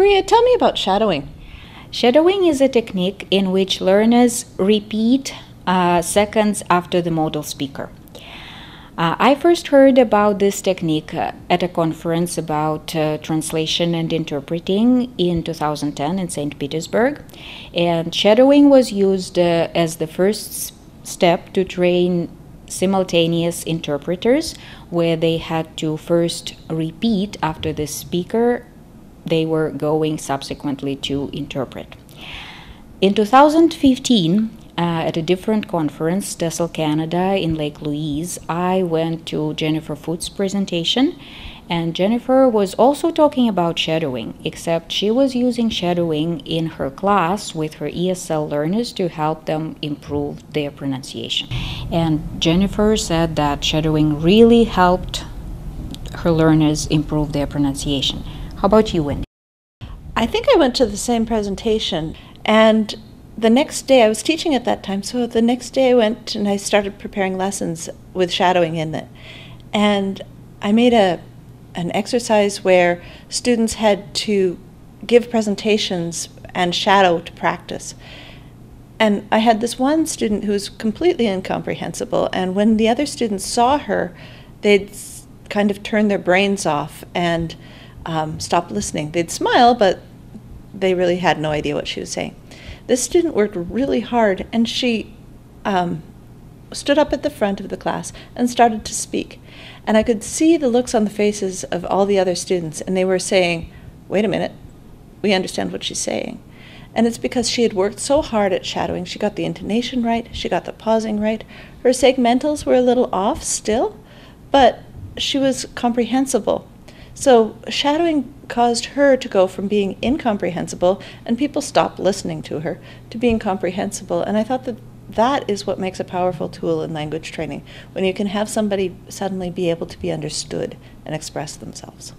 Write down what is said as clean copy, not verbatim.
Maria, tell me about shadowing. Shadowing is a technique in which learners repeat seconds after the model speaker. I first heard about this technique at a conference about translation and interpreting in 2010 in St. Petersburg. And shadowing was used as the first step to train simultaneous interpreters, where they had to first repeat after the speaker they were going subsequently to interpret. In 2015, at a different conference, TESOL Canada in Lake Louise, I went to Jennifer Foote's presentation, and Jennifer was also talking about shadowing, except she was using shadowing in her class with her ESL learners to help them improve their pronunciation. And Jennifer said that shadowing really helped her learners improve their pronunciation. How about you, Wendy? I think I went to the same presentation, and the next day, I was teaching at that time, so the next day I went and I started preparing lessons with shadowing in it. And I made an exercise where students had to give presentations and shadow to practice. And I had this one student who was completely incomprehensible, and when the other students saw her, they'd kind of turn their brains off and stop listening. They'd smile, but they really had no idea what she was saying. This student worked really hard, and she stood up at the front of the class and started to speak. And I could see the looks on the faces of all the other students, and they were saying, "Wait a minute, we understand what she's saying." And it's because she had worked so hard at shadowing. She got the intonation right, she got the pausing right. Her segmentals were a little off still, but she was comprehensible. So shadowing caused her to go from being incomprehensible, and people stopped listening to her, to being comprehensible. And I thought that that is what makes a powerful tool in language training, when you can have somebody suddenly be able to be understood and express themselves.